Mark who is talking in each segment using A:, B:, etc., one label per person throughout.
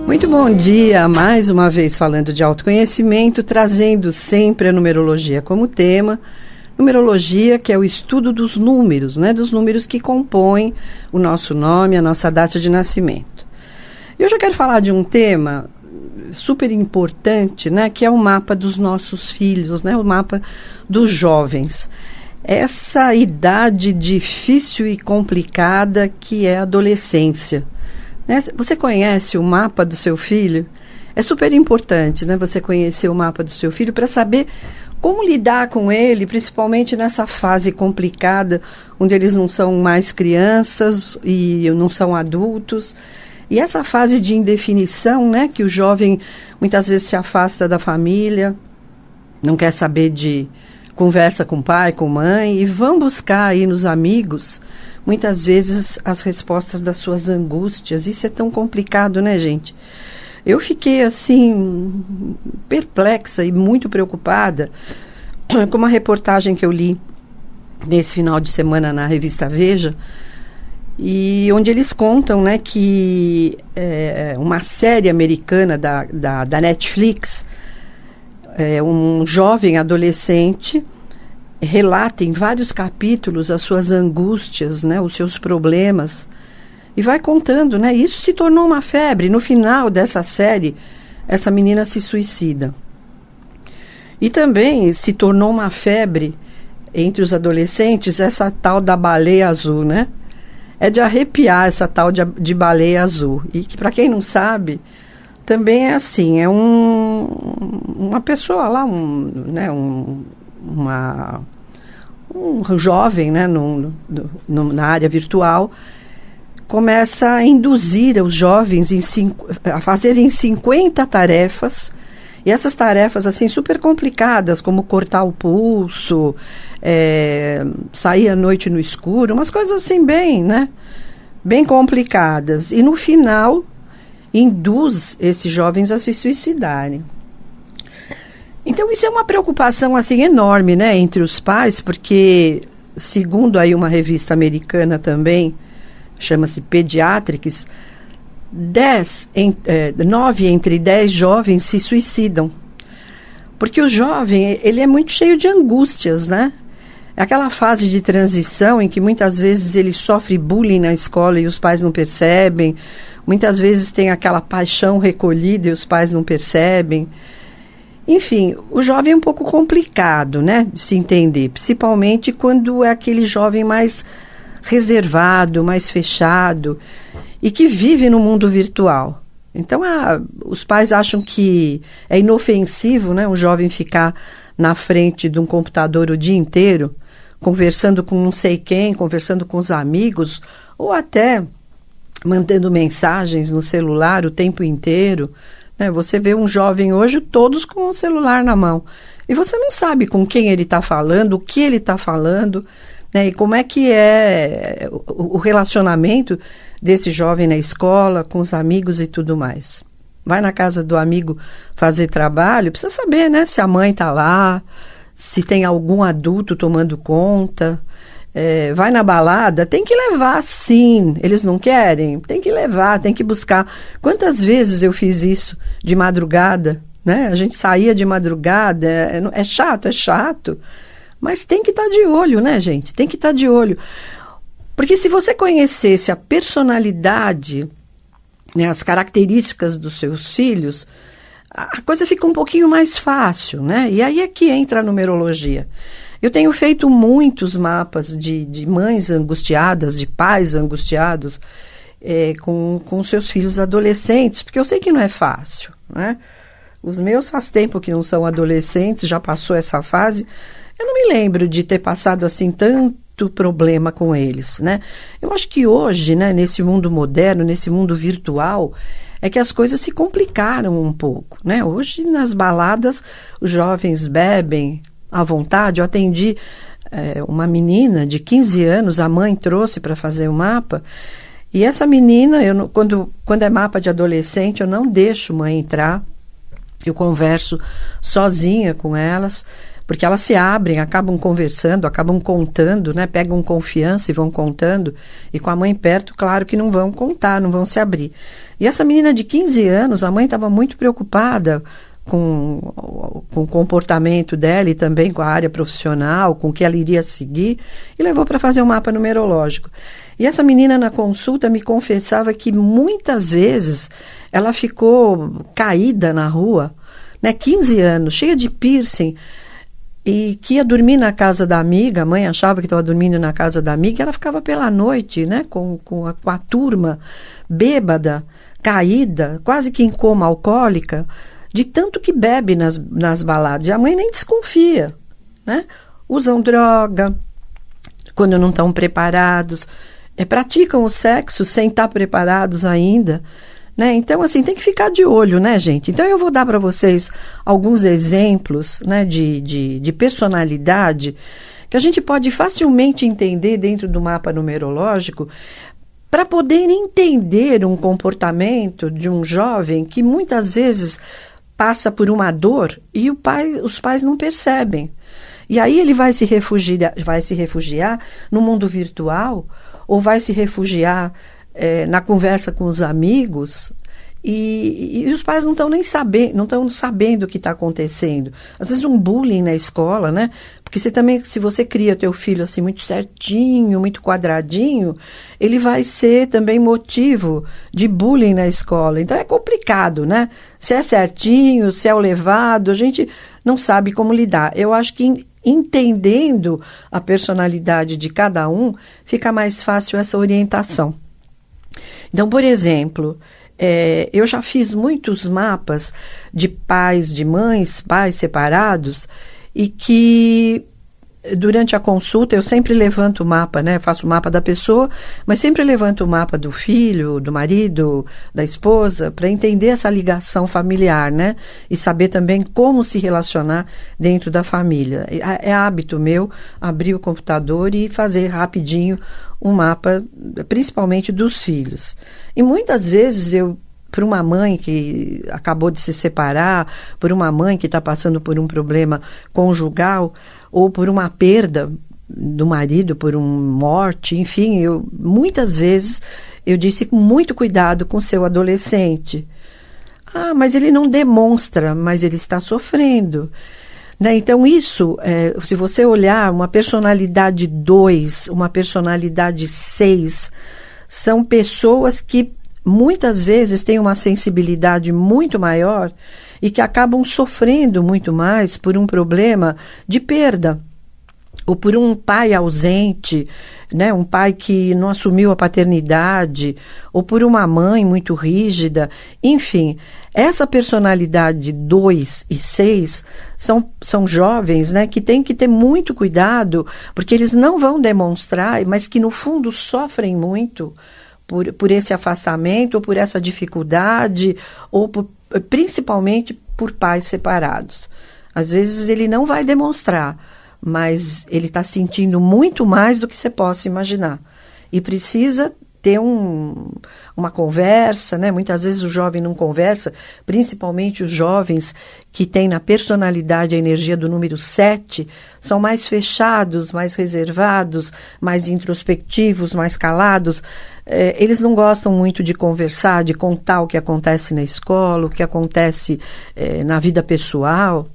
A: Muito bom dia, mais uma vez falando de autoconhecimento, trazendo sempre a numerologia como tema. Numerologia, que é o estudo dos números, né? Dos números que compõem o nosso nome, a nossa data de nascimento. E hoje eu quero falar de um tema super importante, né? Que é o mapa dos nossos filhos, né? O mapa dos jovens. Essa idade difícil e complicada que é a adolescência. Né? Você conhece o mapa do seu filho? É super importante, né? Você conhecer o mapa do seu filho para saber como lidar com ele, principalmente nessa fase complicada, onde eles não são mais crianças e não são adultos. E essa fase de indefinição, né? Que o jovem muitas vezes se afasta da família, não quer saber de conversa com pai, com mãe, e vão buscar aí nos amigos muitas vezes as respostas das suas angústias. Isso é tão complicado, né, gente? Eu fiquei, assim, perplexa e muito preocupada com uma reportagem que eu li nesse final de semana na revista Veja, e onde eles contam, né, que uma série americana da Netflix, um jovem adolescente relata em vários capítulos as suas angústias, né, os seus problemas, e vai contando, né? Isso se tornou uma febre. No final dessa série, essa menina se suicida. E também se tornou uma febre entre os adolescentes essa tal da baleia azul, né? É de arrepiar essa tal de baleia azul. E que, para quem não sabe, também é assim, é uma pessoa lá, um jovem, né, na área virtual, começa a induzir os jovens a fazerem 50 tarefas, e essas tarefas assim super complicadas, como cortar o pulso, sair à noite no escuro, umas coisas assim bem complicadas, e no final induz esses jovens a se suicidarem. Então isso é uma preocupação assim enorme, né, entre os pais, porque segundo aí uma revista americana também, chama-se Pediatrics, 9 entre 10 jovens se suicidam. Porque o jovem, ele é muito cheio de angústias, né? É aquela fase de transição em que muitas vezes ele sofre bullying na escola e os pais não percebem. Muitas vezes tem aquela paixão recolhida e os pais não percebem. Enfim, o jovem é um pouco complicado, né, de se entender, principalmente quando é aquele jovem mais reservado, mais fechado e que vive no mundo virtual. Então, os pais acham que é inofensivo, né, um jovem ficar na frente de um computador o dia inteiro, conversando com não sei quem, conversando com os amigos, ou até mandando mensagens no celular o tempo inteiro. Né? Você vê um jovem hoje, todos com o celular na mão. E você não sabe com quem ele está falando, o que ele está falando, né? E como é que é o relacionamento desse jovem na escola, com os amigos e tudo mais. Vai na casa do amigo fazer trabalho, precisa saber, né, se a mãe está lá, se tem algum adulto tomando conta. Vai na balada, tem que levar sim. Eles não querem? Tem que levar, tem que buscar. Quantas vezes eu fiz isso de madrugada, né? A gente saía de madrugada, é chato, mas tem que estar de olho, né, gente? Tem que estar de olho. Porque se você conhecesse a personalidade, né, as características dos seus filhos, a coisa fica um pouquinho mais fácil, né? E aí é que entra a numerologia. Eu tenho feito muitos mapas de mães angustiadas, de pais angustiados com seus filhos adolescentes, porque eu sei que não é fácil, né? Os meus faz tempo que não são adolescentes, já passou essa fase. Eu não me lembro de ter passado assim tanto problema com eles, né? Eu acho que hoje, né, nesse mundo moderno, nesse mundo virtual, é que as coisas se complicaram um pouco, né? Hoje, nas baladas, os jovens bebem à vontade. Eu atendi uma menina de 15 anos, a mãe trouxe para fazer o mapa, e essa menina, quando é mapa de adolescente, eu não deixo mãe entrar, eu converso sozinha com elas, porque elas se abrem, acabam conversando, acabam contando, né? Pegam confiança e vão contando, e com a mãe perto, claro que não vão contar, não vão se abrir. E essa menina de 15 anos, a mãe estava muito preocupada com o comportamento dela e também com a área profissional, com o que ela iria seguir, e levou para fazer um mapa numerológico. E essa menina na consulta me confessava que muitas vezes ela ficou caída na rua, né, 15 anos, cheia de piercing, e que ia dormir na casa da amiga. A mãe achava que estava dormindo na casa da amiga, e ela ficava pela noite, né, com a turma, bêbada, caída, quase que em coma alcoólica, de tanto que bebe nas baladas. E a mãe nem desconfia, né? Usam droga quando não estão preparados, praticam o sexo sem estar preparados ainda, né? Então, assim, tem que ficar de olho, né, gente? Então, eu vou dar para vocês alguns exemplos, né, de personalidade que a gente pode facilmente entender dentro do mapa numerológico, para poder entender um comportamento de um jovem que muitas vezes passa por uma dor e os pais não percebem. E aí ele vai se refugiar no mundo virtual, ou vai se refugiar na conversa com os amigos, e os pais não estão nem sabendo o que está acontecendo. Às vezes um bullying na escola, né? Porque se você cria teu filho assim muito certinho, muito quadradinho, ele vai ser também motivo de bullying na escola. Então é complicado, né? Se é certinho, se é o levado, a gente não sabe como lidar. Eu acho que entendendo a personalidade de cada um, fica mais fácil essa orientação. Então, por exemplo, eu já fiz muitos mapas de pais, de mães, pais separados, e que durante a consulta eu sempre levanto o mapa, né? Faço o mapa da pessoa, mas sempre levanto o mapa do filho, do marido, da esposa, para entender essa ligação familiar, né? E saber também como se relacionar dentro da família. É hábito meu abrir o computador e fazer rapidinho um mapa, principalmente dos filhos. E muitas vezes por uma mãe que acabou de se separar, por uma mãe que está passando por um problema conjugal, ou por uma perda do marido, por uma morte, enfim, muitas vezes eu disse com muito cuidado com seu adolescente. Ah, mas ele não demonstra, mas ele está sofrendo. Né? Então isso, se você olhar uma personalidade 2, uma personalidade 6, são pessoas que muitas vezes têm uma sensibilidade muito maior e que acabam sofrendo muito mais por um problema de perda, ou por um pai ausente, né? Um pai que não assumiu a paternidade, ou por uma mãe muito rígida. Enfim, essa personalidade 2 e 6 são jovens, né, que têm que ter muito cuidado, porque eles não vão demonstrar, mas que no fundo sofrem muito por esse afastamento, ou por essa dificuldade, ou principalmente por pais separados. Às vezes ele não vai demonstrar, mas ele está sentindo muito mais do que você possa imaginar. E precisa ter uma conversa, né? Muitas vezes o jovem não conversa, principalmente os jovens que têm na personalidade a energia do número 7, são mais fechados, mais reservados, mais introspectivos, mais calados. Eles não gostam muito de conversar, de contar o que acontece na escola, o que acontece na vida pessoal.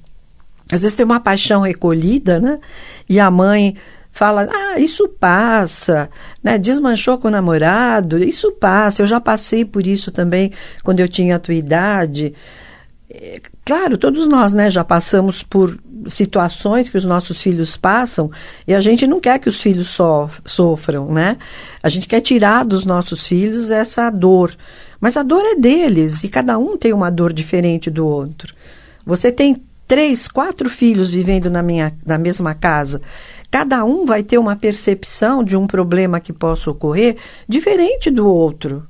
A: Às vezes tem uma paixão recolhida, né? E a mãe fala, isso passa, né? Desmanchou com o namorado, isso passa, eu já passei por isso também quando eu tinha a tua idade. Claro, todos nós, né, já passamos por situações que os nossos filhos passam e a gente não quer que os filhos sofram, né? A gente quer tirar dos nossos filhos essa dor, mas a dor é deles e cada um tem uma dor diferente do outro. Você tem 3, 4 filhos vivendo na mesma casa. Cada um vai ter uma percepção de um problema que possa ocorrer diferente do outro.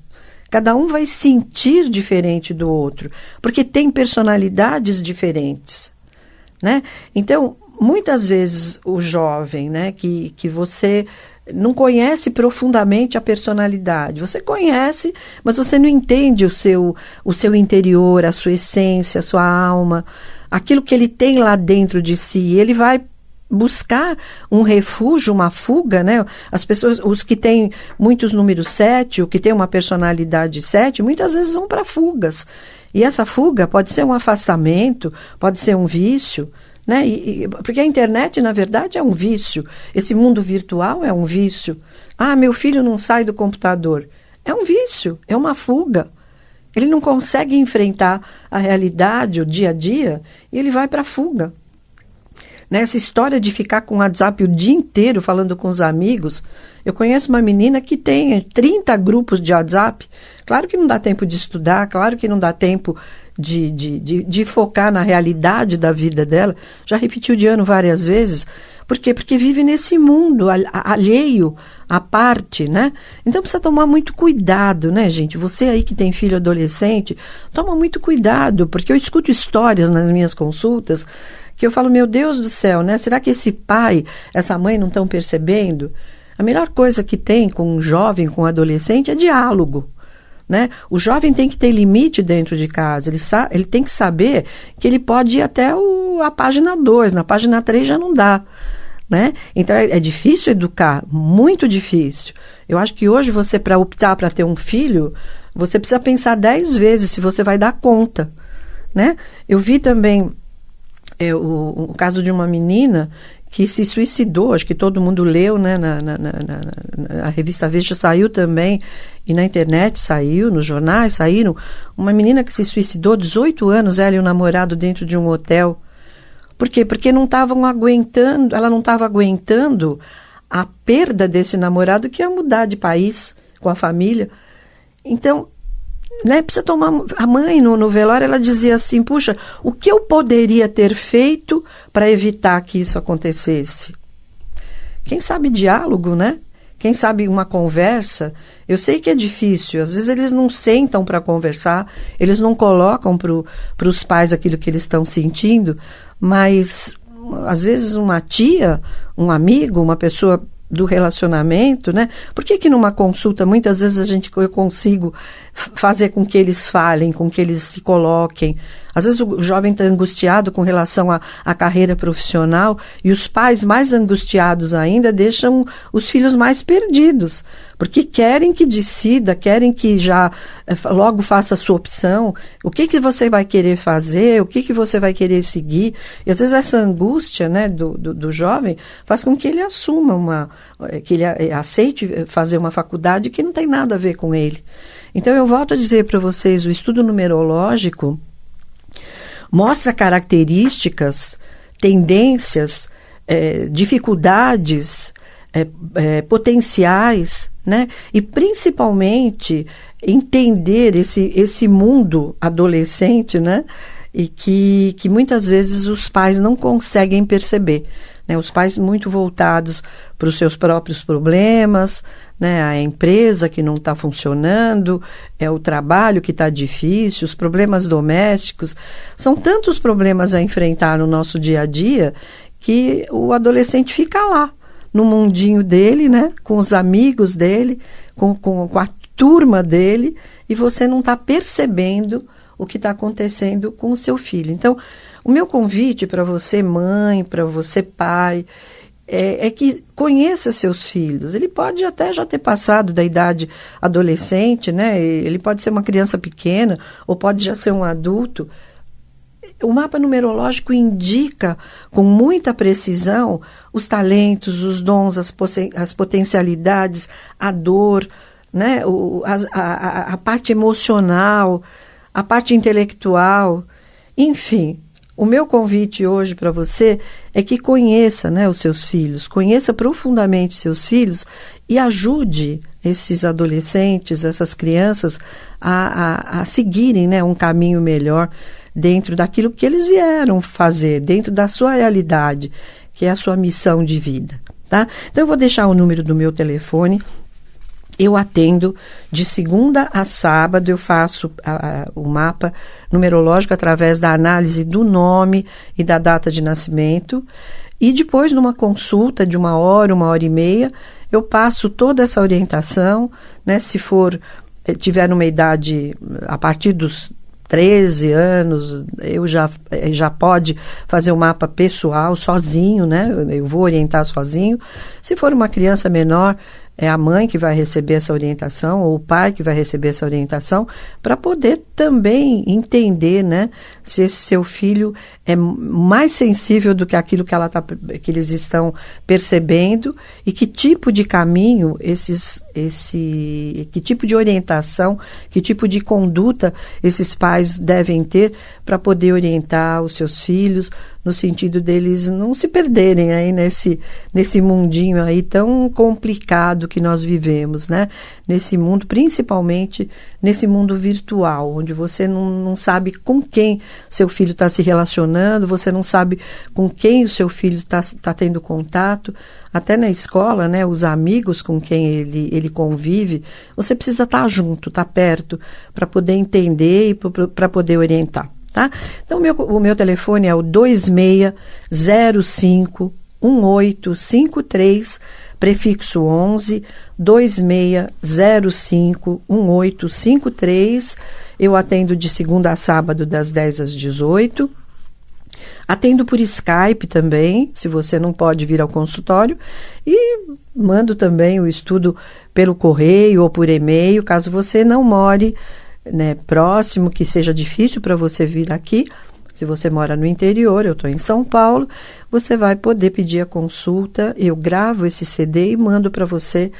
A: Cada um vai sentir diferente do outro, porque tem personalidades diferentes, né? Então, muitas vezes o jovem, né, que você não conhece profundamente a personalidade, você conhece, mas você não entende o seu interior, a sua essência, a sua alma. aquilo que ele tem lá dentro de si. Ele vai buscar um refúgio, uma fuga, né? As pessoas, os que têm muitos números 7, o que tem uma personalidade 7, muitas vezes vão para fugas. E essa fuga pode ser um afastamento, pode ser um vício, né? Porque a internet, na verdade, é um vício. Esse mundo virtual é um vício. Ah, meu filho não sai do computador. É um vício, é uma fuga. Ele não consegue enfrentar a realidade, o dia a dia, e ele vai para a fuga. Nessa história de ficar com o WhatsApp o dia inteiro falando com os amigos, eu conheço uma menina que tem 30 grupos de WhatsApp. Claro que não dá tempo de estudar, claro que não dá tempo de focar na realidade da vida dela. Já repetiu de ano várias vezes. Por quê? Porque vive nesse mundo alheio, à parte, né? Então precisa tomar muito cuidado, né, gente? Você aí que tem filho adolescente, toma muito cuidado, porque eu escuto histórias nas minhas consultas que eu falo, meu Deus do céu, né? Será que esse pai, essa mãe não estão percebendo? A melhor coisa que tem com um jovem, com um adolescente, é diálogo, né? O jovem tem que ter limite dentro de casa, ele tem que saber que ele pode ir até a página 2, na página 3 já não dá, né? Então é difícil educar, muito difícil. Eu acho que hoje você, para optar para ter um filho, você precisa pensar 10 vezes se você vai dar conta, né? Eu vi também o caso de uma menina que se suicidou, acho que todo mundo leu, né? Na revista Veja saiu também, e na internet saiu, nos jornais saíram, uma menina que se suicidou, 18 anos, ela e o namorado dentro de um hotel. Por quê? Porque não estavam aguentando, ela não estava aguentando a perda desse namorado que ia mudar de país com a família. Então, né, precisa tomar. A mãe no velório, ela dizia assim, puxa, o que eu poderia ter feito para evitar que isso acontecesse? Quem sabe diálogo, né? Quem sabe uma conversa? Eu sei que é difícil, às vezes eles não sentam para conversar, eles não colocam para os pais aquilo que eles estão sentindo, mas às vezes uma tia, um amigo, uma pessoa do relacionamento, né? Por que numa consulta, muitas vezes eu consigo fazer com que eles falem, com que eles se coloquem. Às vezes o jovem está angustiado com relação à carreira profissional e os pais mais angustiados ainda deixam os filhos mais perdidos, porque querem que decida, querem que já logo faça a sua opção, o que você vai querer fazer, o que você vai querer seguir. E às vezes essa angústia, né, do jovem faz com que ele assuma que ele aceite fazer uma faculdade que não tem nada a ver com ele. Então eu volto a dizer para vocês, o estudo numerológico mostra características, tendências, dificuldades, potenciais, né? E principalmente entender esse mundo adolescente, né? E que muitas vezes os pais não conseguem perceber, né? Os pais muito voltados para os seus próprios problemas, né? A empresa que não está funcionando, o trabalho que está difícil, os problemas domésticos. São tantos problemas a enfrentar no nosso dia a dia que o adolescente fica lá, no mundinho dele, né? Com os amigos dele, com a turma dele, e você não está percebendo o que está acontecendo com o seu filho. Então, o meu convite para você, mãe, para você, pai, é que conheça seus filhos. Ele pode até já ter passado da idade adolescente, né? Ele pode ser uma criança pequena ou pode já ser um adulto. O mapa numerológico indica com muita precisão os talentos, os dons, as potencialidades, a dor, né? A parte emocional, a parte intelectual, enfim. O meu convite hoje para você é que conheça, né, os seus filhos, conheça profundamente seus filhos e ajude esses adolescentes, essas crianças a seguirem, né, um caminho melhor dentro daquilo que eles vieram fazer, dentro da sua realidade, que é a sua missão de vida, tá? Então eu vou deixar o número do meu telefone. Eu atendo de segunda a sábado, eu faço o mapa numerológico através da análise do nome e da data de nascimento. E depois, numa consulta de 1 hora e meia, eu passo toda essa orientação, né? Se tiver numa idade a partir dos 13 anos, já pode fazer um mapa pessoal sozinho, né? Eu vou orientar sozinho. Se for uma criança menor, é a mãe que vai receber essa orientação, ou o pai que vai receber essa orientação, para poder também entender, né, se esse seu filho é mais sensível do que aquilo que eles estão percebendo, e que tipo de caminho, que tipo de orientação, que tipo de conduta esses pais devem ter para poder orientar os seus filhos, no sentido deles não se perderem aí nesse mundinho aí tão complicado que nós vivemos, né? Nesse mundo, principalmente nesse mundo virtual, onde você não sabe com quem seu filho está se relacionando, você não sabe com quem o seu filho está tendo contato. Até na escola, né, os amigos com quem ele convive, você precisa estar junto, estar perto, para poder entender e para poder orientar. Tá? Então, o meu telefone é o 2605-1853, prefixo 11, 2605-1853. Eu atendo de segunda a sábado, das 10 às 18. Atendo por Skype também, se você não pode vir ao consultório. E mando também o estudo pelo correio ou por e-mail, caso você não more, né, próximo, que seja difícil para você vir aqui. Se você mora no interior, eu estou em São Paulo, você vai poder pedir a consulta. Eu gravo esse CD e mando para você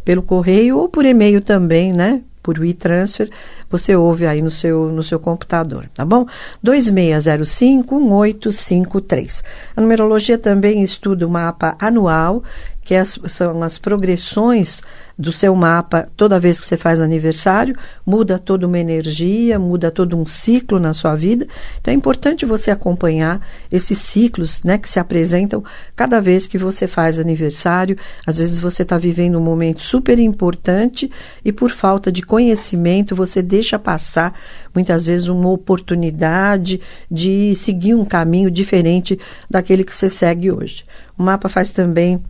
A: pelo correio ou por e-mail também, né? Por WeTransfer, você ouve aí no seu computador, tá bom? 2605-1853. A numerologia também estuda o mapa anual, que são as progressões do seu mapa. Toda vez que você faz aniversário, muda toda uma energia, muda todo um ciclo na sua vida. Então é importante você acompanhar esses ciclos, né, que se apresentam cada vez que você faz aniversário. Às vezes você está vivendo um momento super importante e, por falta de conhecimento, você deixa passar muitas vezes uma oportunidade de seguir um caminho diferente daquele que você segue hoje. O mapa faz também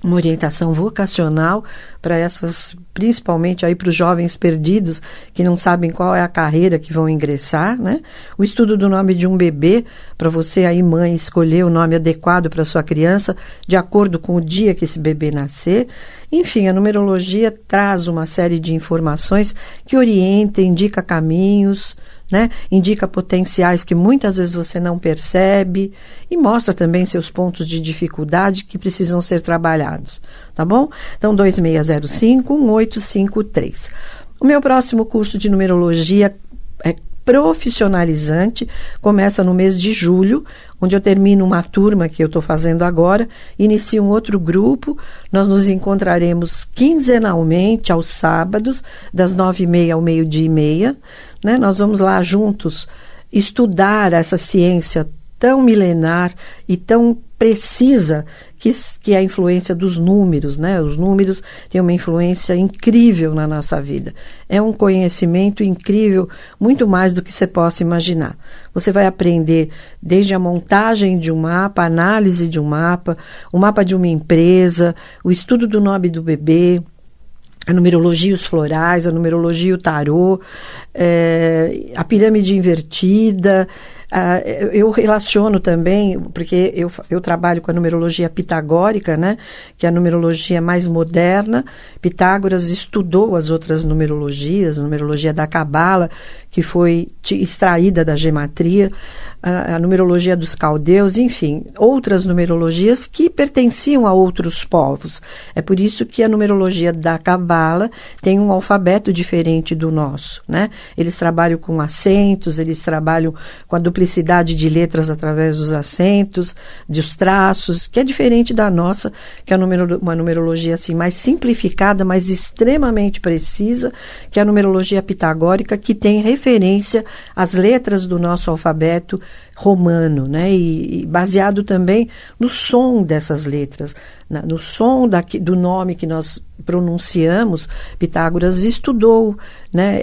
A: uma orientação vocacional para principalmente aí para os jovens perdidos que não sabem qual é a carreira que vão ingressar, né? O estudo do nome de um bebê, para você aí, mãe, escolher o nome adequado para sua criança, de acordo com o dia que esse bebê nascer. Enfim, a numerologia traz uma série de informações que orienta, indica caminhos, né? Indica potenciais que muitas vezes você não percebe e mostra também seus pontos de dificuldade que precisam ser trabalhados, tá bom? Então, 2605-1853. O meu próximo curso de numerologia é profissionalizante, começa no mês de julho, onde eu termino uma turma que eu estou fazendo agora, inicio um outro grupo. Nós nos encontraremos quinzenalmente aos sábados, das 9h30 ao 12h30, né? Nós vamos lá juntos estudar essa ciência tão milenar e tão precisa que é a influência dos números, né? Os números têm uma influência incrível na nossa vida. É um conhecimento incrível, muito mais do que você possa imaginar. Você vai aprender desde a montagem de um mapa, a análise de um mapa, o mapa de uma empresa, o estudo do nome do bebê, a numerologia e os florais, a numerologia e o tarô, a pirâmide invertida. Eu relaciono também, porque eu trabalho com a numerologia pitagórica, né, que é a numerologia mais moderna. Pitágoras estudou as outras numerologias, a numerologia da Cabala, que foi extraída da gematria, a numerologia dos caldeus, enfim, outras numerologias que pertenciam a outros povos. É por isso que a numerologia da Cabala tem um alfabeto diferente do nosso, né? Eles trabalham com acentos, eles trabalham com a duplicidade de letras através dos acentos, dos traços, que é diferente da nossa, que é uma numerologia assim mais simplificada, mas extremamente precisa, que é a numerologia pitagórica, que tem referência às letras do nosso alfabeto romano, né? E baseado também no som dessas letras, no som do nome que nós pronunciamos. Pitágoras estudou, né,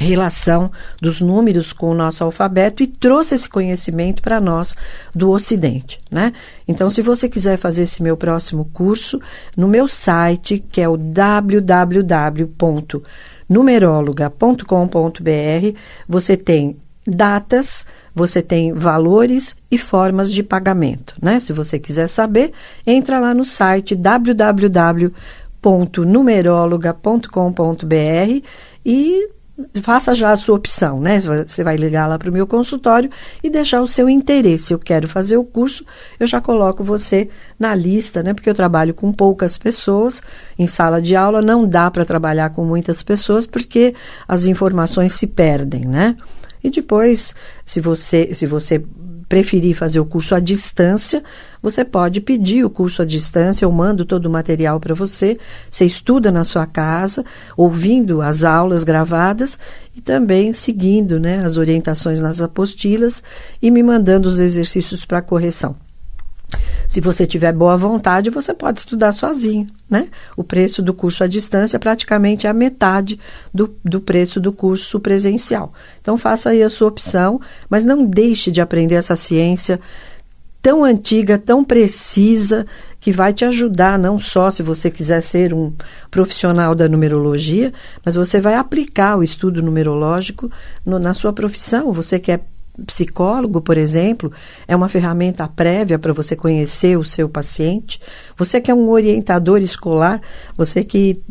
A: relação dos números com o nosso alfabeto e trouxe esse conhecimento para nós do Ocidente, né? Então, se você quiser fazer esse meu próximo curso, no meu site, que é o www.numerologa.com.br, você tem datas, você tem valores e formas de pagamento, né? Se você quiser saber, entra lá no site www.numerologa.com.br e faça já a sua opção, né? Você vai ligar lá para o meu consultório e deixar o seu interesse. Eu quero fazer o curso, eu já coloco você na lista, né? Porque eu trabalho com poucas pessoas, em sala de aula não dá para trabalhar com muitas pessoas porque as informações se perdem, né? E depois, se você preferir fazer o curso à distância, você pode pedir o curso à distância, eu mando todo o material para você, você estuda na sua casa, ouvindo as aulas gravadas e também seguindo, né, as orientações nas apostilas e me mandando os exercícios para correção. Se você tiver boa vontade, você pode estudar sozinho, né? O preço do curso à distância praticamente é a metade do preço do curso presencial. Então, faça aí a sua opção, mas não deixe de aprender essa ciência tão antiga, tão precisa, que vai te ajudar, não só se você quiser ser um profissional da numerologia, mas você vai aplicar o estudo numerológico na sua profissão. Você quer psicólogo, por exemplo, é uma ferramenta prévia para você conhecer o seu paciente. Você que é um orientador escolar, você que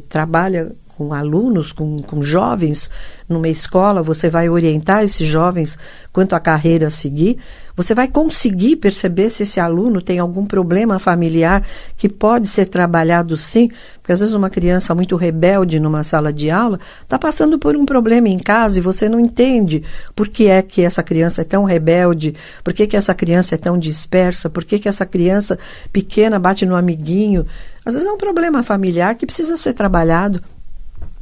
A: trabalha com alunos, com jovens numa escola, você vai orientar esses jovens quanto à carreira a seguir. Você vai conseguir perceber se esse aluno tem algum problema familiar que pode ser trabalhado sim, porque às vezes uma criança muito rebelde numa sala de aula está passando por um problema em casa e você não entende por que é que essa criança é tão rebelde, por que essa criança é tão dispersa, por que essa criança pequena bate no amiguinho. Às vezes é um problema familiar que precisa ser trabalhado,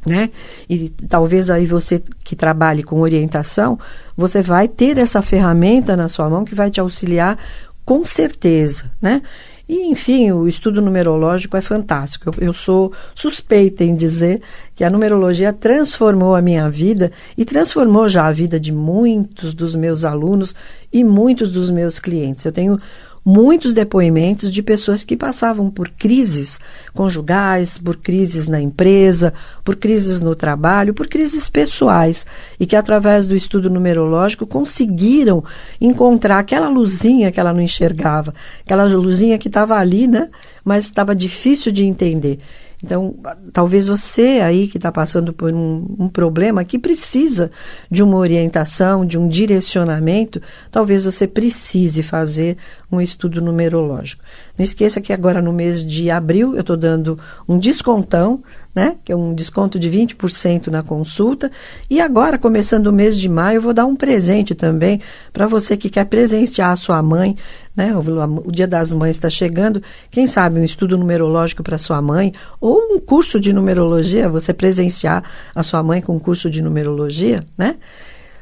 A: né? E talvez aí você que trabalhe com orientação, você vai ter essa ferramenta na sua mão que vai te auxiliar com certeza, né? E, enfim, o estudo numerológico é fantástico. Eu sou suspeita em dizer que a numerologia transformou a minha vida e transformou já a vida de muitos dos meus alunos e muitos dos meus clientes. Eu tenho muitos depoimentos de pessoas que passavam por crises conjugais, por crises na empresa, por crises no trabalho, por crises pessoais, e que através do estudo numerológico conseguiram encontrar aquela luzinha que ela não enxergava, aquela luzinha que estava ali, né? Mas estava difícil de entender. Então, talvez você aí que está passando por um problema que precisa de uma orientação, de um direcionamento, talvez você precise fazer um estudo numerológico. Não esqueça que agora no mês de abril eu estou dando um descontão, né? Que é um desconto de 20% na consulta. E agora, começando o mês de maio, eu vou dar um presente também para você que quer presentear a sua mãe, né? O Dia das Mães está chegando. Quem sabe um estudo numerológico para sua mãe ou um curso de numerologia, você presenciar a sua mãe com um curso de numerologia, né?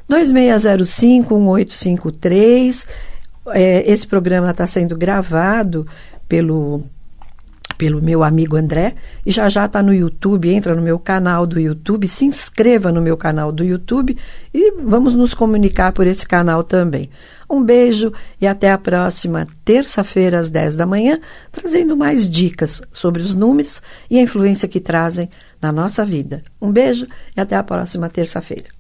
A: 2605-1853. Esse programa está sendo gravado pelo meu amigo André, e já está no YouTube. Entra no meu canal do YouTube, se inscreva no meu canal do YouTube e vamos nos comunicar por esse canal também. Um beijo e até a próxima terça-feira às 10 da manhã, trazendo mais dicas sobre os números e a influência que trazem na nossa vida. Um beijo e até a próxima terça-feira.